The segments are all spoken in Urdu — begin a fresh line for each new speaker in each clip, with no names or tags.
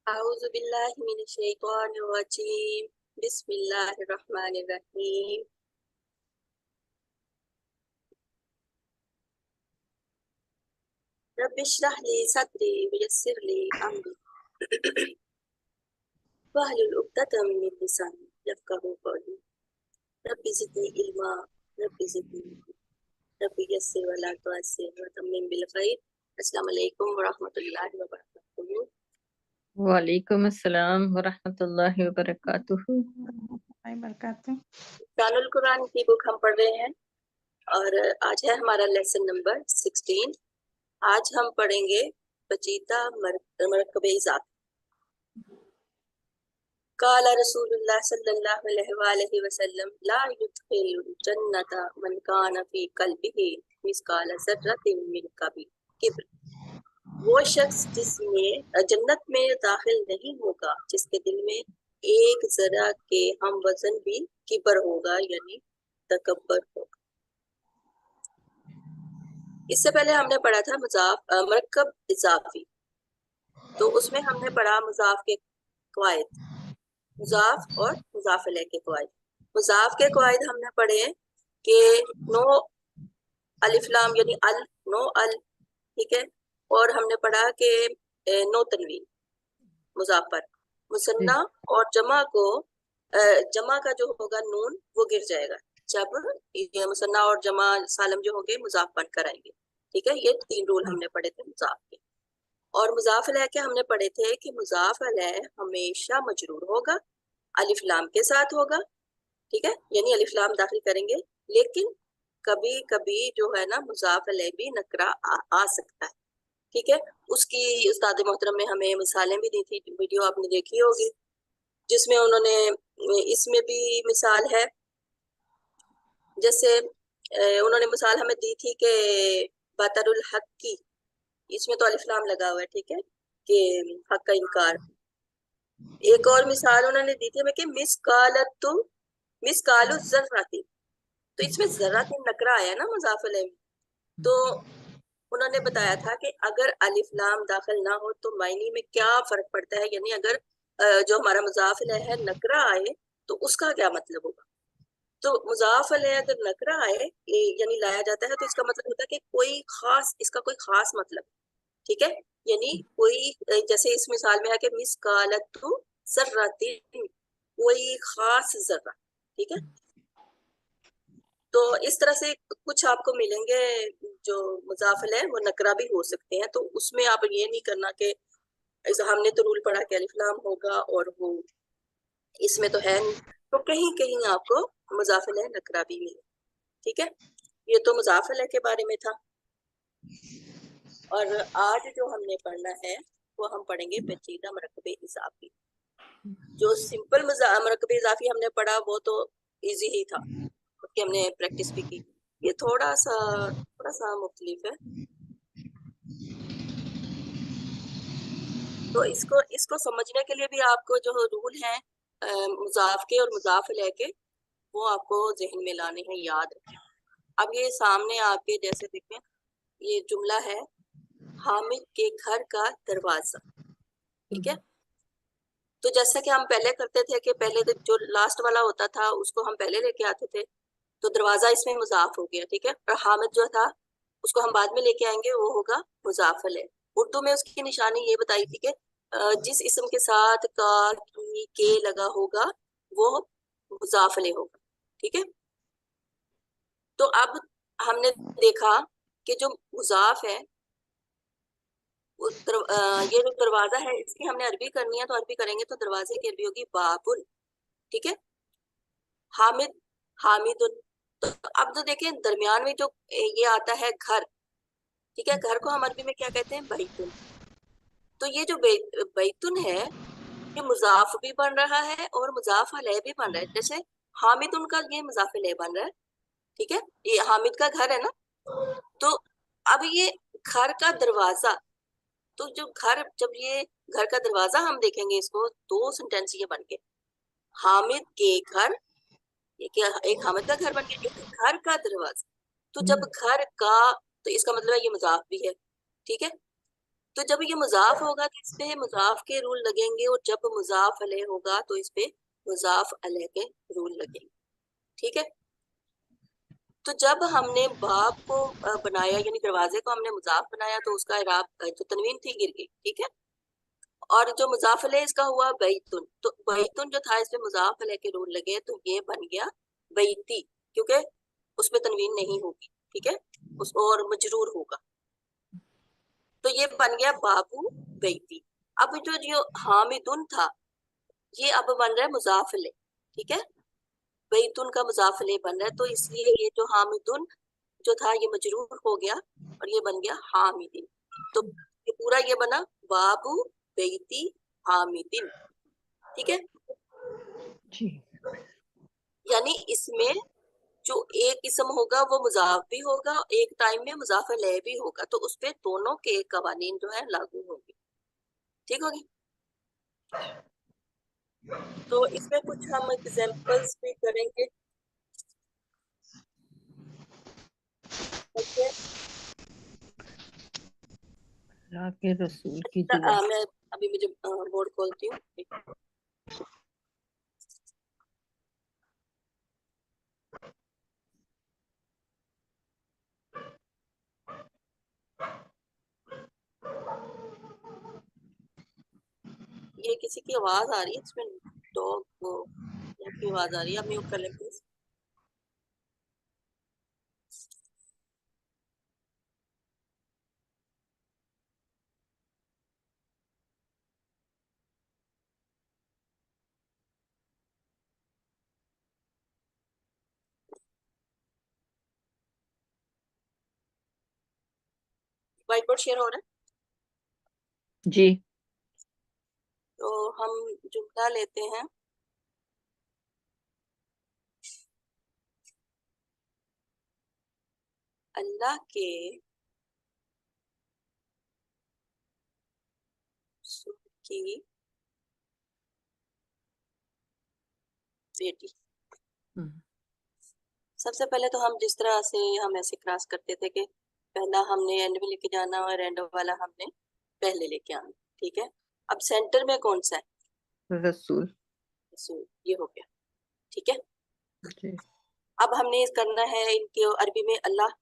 أعوذ بالله من الشيطان الرجيم بسم الله الرحمن الرحيم رب اشرح لي صدري ويسر لي أمري واحلل عقدة من لساني يفقهوا قولي رب زدني علما رب زدني رب يسر ولا تعسر وتمم بالخير السلام علیکم ورحمۃ اللہ وبرکاتہ۔
وعلیکم السلام ورحمۃ اللہ وبرکاتہ۔
دار القرآن کی بک ہم پڑھ رہے ہیں اور آج ہے ہمارا لیسن نمبر 16۔ آج ہم پڑھیں گے پیچیدہ مرکب اضافی۔ قال رسول اللہ صلی اللہ علیہ وآلہ وسلم لا يدخل الجنت من کان فی قلبہ مثقال ذرۃ من کبر۔ وہ شخص جس میں جنت میں داخل نہیں ہوگا جس کے دل میں ایک ذرہ کے ہم وزن بھی کبر ہوگا، یعنی تکبر ہوگا۔ اس سے پہلے ہم نے پڑھا تھا مرکب اضافی، تو اس میں ہم نے پڑھا مضاف کے قواعد، مضاف اور مضاف الیہ کے قواعد۔ مضاف کے قواعد ہم نے پڑھے کہ نو الف لام یعنی ال، نو ال، ٹھیک ہے، اور ہم نے پڑھا کہ نو تنوین مضاف پر، مثنیٰ اور جمع کو جمع کا جو ہوگا نون وہ گر جائے گا جب یہ مثنیٰ اور جمع سالم جو ہوں گے مضاف بن کر آئیں گے، ٹھیک ہے۔ یہ 3 رول ہم نے پڑھے تھے مضاف کے۔ اور مضاف الیہ کے ہم نے پڑھے تھے کہ مضاف الیہ ہمیشہ مجرور ہوگا، الف لام کے ساتھ ہوگا، ٹھیک ہے، یعنی الف لام داخل کریں گے، لیکن کبھی کبھی جو ہے نا مضاف الیہ بھی نکرہ آ سکتا ہے، ٹھیک ہے۔ اس کی استاد محترم نے ہمیں مثالیں بھی دی تھی، ویڈیو آپ نے دیکھی ہوگی، جس میں انہوں نے اس میں بھی مثال ہے، جیسے انہوں نے مثال ہمیں دی تھی کہ بطر الحق کی، اس میں تو الف لام لگا ہوا ہے، ٹھیک ہے، کہ حق کا انکار۔ ایک اور مثال انہوں نے دی تھی ہمیں کہ مسکال الذرۃ، تو اس میں ذرات نکرہ آیا نا مضاف الیہ میں، تو انہوں نے بتایا تھا کہ اگر الف لام داخل نہ ہو تو معنی میں کیا فرق پڑتا ہے، یعنی اگر جو ہمارا مضاف الیہ ہے نکرہ آئے تو اس کا کیا مطلب ہوگا۔ تو مضاف الیہ اگر نکرہ آئے یعنی لایا جاتا ہے تو اس کا مطلب ہوتا ہے کہ کوئی خاص، اس کا کوئی خاص مطلب، ٹھیک ہے، یعنی کوئی جیسے اس مثال میں ہے کہ مسکالۃ ذرۃ، کوئی خاص ذرہ، ٹھیک ہے۔ تو اس طرح سے کچھ آپ کو ملیں گے جو مضاف الیہ وہ نکرہ بھی ہو سکتے ہیں، تو اس میں آپ یہ نہیں کرنا کہ ہم نے تو رول پڑھا کہ الف لام ہوگا اور وہ اس میں تو ہے نہیں، تو کہیں کہیں آپ کو مضاف الیہ نکرہ بھی ملے، ٹھیک ہے۔ یہ تو مضاف الیہ کے بارے میں تھا۔ اور آج جو ہم نے پڑھنا ہے وہ ہم پڑھیں گے پیچیدہ مرکب اضافی۔ جو سمپل مرکب اضافی ہم نے پڑھا وہ تو ایزی ہی تھا، اس کی ہم نے پریکٹس بھی کی۔ یہ تھوڑا سا مختلف ہے، تو اس کو سمجھنے کے لیے بھی آپ کو جو رول ہیں مضاف کے اور مضاف الیہ کے وہ آپ کو ذہن میں لانے ہیں، یاد رکھیں۔ اب یہ سامنے آپ کے جیسے دیکھیں، یہ جملہ ہے حامد کے گھر کا دروازہ، ٹھیک ہے۔ تو جیسا کہ ہم پہلے کرتے تھے کہ پہلے جو لاسٹ والا ہوتا تھا اس کو ہم پہلے لے کے آتے تھے، تو دروازہ اس میں مضاف ہو گیا، ٹھیک ہے، اور حامد جو تھا اس کو ہم بعد میں لے کے آئیں گے، وہ ہوگا مضاف الیہ۔ اردو میں اس کی نشانی یہ بتائی تھی کہ جس اسم کے ساتھ کا کی کے لگا ہوگا وہ مضاف الیہ ہوگا، ٹھیک ہے۔ تو اب ہم نے دیکھا کہ جو مضاف ہے یہ جو دروازہ ہے اس کی ہم نے عربی کرنی ہے، تو عربی کریں گے تو دروازے کی عربی ہوگی بابن، ٹھیک ہے۔ حامد حامدن، تو اب تو دیکھیں درمیان میں جو یہ آتا ہے گھر، ٹھیک ہے، گھر کو ہم عربی میں کیا کہتے ہیں؟ بیتن۔ تو یہ جو بیتن ہے یہ مضاف بھی بن رہا ہے اور مضاف علیہ بھی بن رہا ہے، جیسے حامدن کا یہ مضاف علیہ بن رہا ہے، ٹھیک ہے، یہ حامد کا گھر ہے نا، تو اب یہ گھر کا دروازہ، تو جو گھر، جب یہ گھر کا دروازہ ہم دیکھیں گے اس کو 2 سینٹینس یہ بن کے حامد کے گھر، ایک حامد کا گھر بن گیا، ایک گھر کا دروازہ، تو جب گھر کا، تو اس کا مطلب ہے یہ مضاف بھی ہے، ٹھیک ہے۔ تو جب یہ مضاف ہوگا تو اس پہ مضاف کے رول لگیں گے، اور جب مضاف علیہ ہوگا تو اس پہ مضاف علیہ کے رول لگیں گے. ٹھیک ہے. تو جب ہم نے باب کو بنایا، یعنی دروازے کو ہم نے مضاف بنایا، تو اس کا اعراب جو تنوین تھی گر گئی. ٹھیک ہے. اور جو مضاف علیہ اس کا ہوا بیتن، تو بیتن جو تھا اس پہ مضاف علیہ کے رول لگے تو یہ بن گیا بیتی، کیونکہ اس پہ تنوین نہیں ہوگی. ٹھیک ہے. اس اور مجرور ہوگا، تو یہ بن گیا بابو بیتی. اب جو حامدن تھا یہ اب بن رہا ہے مضاف علیہ. ٹھیک ہے. بیتن کا مضاف علیہ بن رہا ہے، تو اس لیے یہ جو حامدن جو تھا یہ مجرور ہو گیا اور یہ بن گیا حامدن. تو یہ پورا یہ بنا بابو بیتی حامدن. ٹھیک ہے.
جی.
یعنی اس میں جو ایک اسم ہوگا وہ مضاف بھی ہوگا، ایک ٹائم میں مضاف علیہ بھی ہوگا، تو اس پہ دونوں کے قوانین جو ہے لاگو ہوں گے. ٹھیک ہوگی. تو اس میں کچھ ہم ایگزامپلس بھی کریں گے.
اللہ کے رسول کی دعا.
میں ابھی مجھے بورڈ کھولتی ہوں. یہ کسی کی آواز آ رہی ہے، اس میں ڈاگ وہ کی آواز آ رہی ہے. آپ میوٹ کر لیں پلیز. وائٹ بورڈ شیئر ہو رہا ہے.
جی.
تو ہم جملہ لیتے ہیں. اللہ کے رسول کی بیٹی. سب سے پہلے تو ہم جس طرح سے ہم ایسے کراس کرتے تھے کہ پہلا ہم نے اینڈ میں لے کے جانا اور اینڈ والا ہم نے پہلے لے کے آنا. ٹھیک ہے. اب سینٹر میں کون سا ہے؟
رسول.
رسول. یہ ہو گیا. ٹھیک ہے.
جی.
اب ہم نے کرنا ہے ان کے عربی میں اللہ.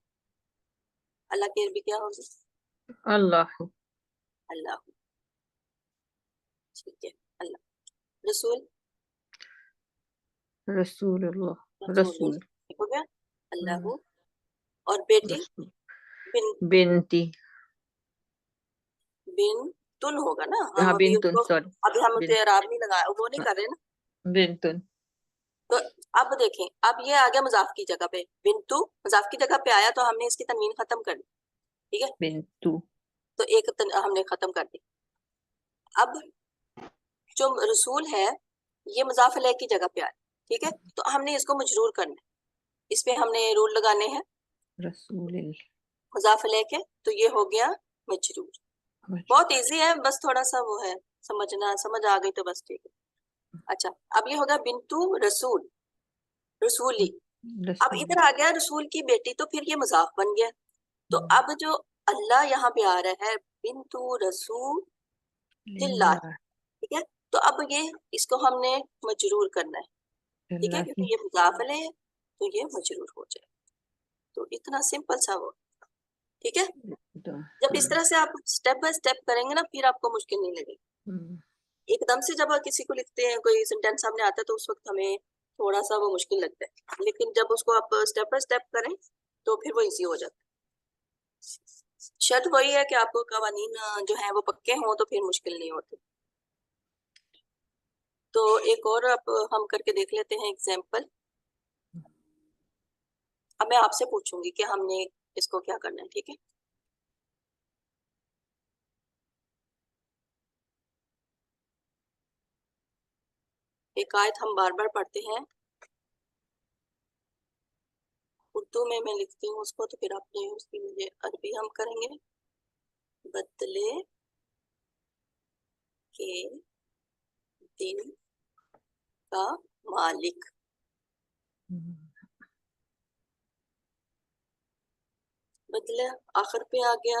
اللہ کی عربی کیا ہوگی؟
اللہ.
اللہ. ٹھیک ہے. اللہ. رسول.
رسول اللہ.
رسول.
رسول.
ٹھیک ہو گیا. اللہ. اور بیٹی
رسول.
بن.
بنتی.
بن تن ہوگا نا. ہم
ہاں
ابھی ان
بنتن،
کو
سوری.
ابھی ہم اسے اعراب نہیں لگا، وہ نہیں کر رہے نا.
بنتن.
تو اب دیکھیں، اب یہ آ گیا مضاف کی جگہ پہ. بنتو مضاف کی جگہ پہ آیا تو ہم نے اس کی تنوین ختم کر دی. ٹھیک ہے.
بنتو.
تو ایک ہم نے ختم کر دی. اب جو رسول ہے یہ مضاف علیہ کی جگہ پہ آیا. ٹھیک ہے. تو ہم نے اس کو مجرور کرنا ہے. اس پہ ہم نے رول لگانے ہیں
رسول اللہ.
مضاف علیہ کے، تو یہ ہو گیا مجرور. بہت ایزی ہے، بس تھوڑا سا وہ ہے سمجھنا، سمجھ آ گئی تو بس ٹھیک ہے. اچھا اب یہ ہوگا بنتو رسول. رسولی. اب
رسول.
ادھر آ گیا رسول کی بیٹی، تو پھر یہ مضاف بن گیا. تو اب جو اللہ یہاں پہ آ رہا ہے بنتو رسول اللہ.
اللہ.
ٹھیک ہے. تو اب یہ اس کو ہم نے مجرور کرنا ہے. ٹھیک ہے.
اللہ
کیونکہ یہ مضاف علیہ ہے تو یہ مجرور ہو جائے. تو اتنا سمپل سا وہ. ٹھیک ہے. جب اس طرح سے آپ سٹیپ بائی سٹیپ کریں گے نا پھر آپ کو مشکل نہیں لگے گی. ایک دم سے جب کسی کو لکھتے ہیں کوئی سینٹینس سامنے آتا ہے تو اس وقت ہمیں تھوڑا سا وہ مشکل لگتا ہے، لیکن جب اس کو آپ سٹیپ بائی سٹیپ کریں تو پھر وہ ایزی ہو جاتا ہے. شرط وہی ہے کہ آپ کو قوانین جو ہیں وہ پکے ہوں تو پھر مشکل نہیں ہوتی. تو ایک اور اب ہم کر کے دیکھ لیتے ہیں ایگزامپل. اب میں آپ سے پوچھوں گی کہ ہم نے اس کو کیا کرنا ہے. ٹھیک ہے. ایک آیت ہم بار بار پڑھتے ہیں، اردو میں لکھتی ہوں اس کو، تو پھر آپ نے اس کی مجھے عربی ہم کریں گے. بدلے کے دن کا مالک. بدلے آخر پہ آ گیا،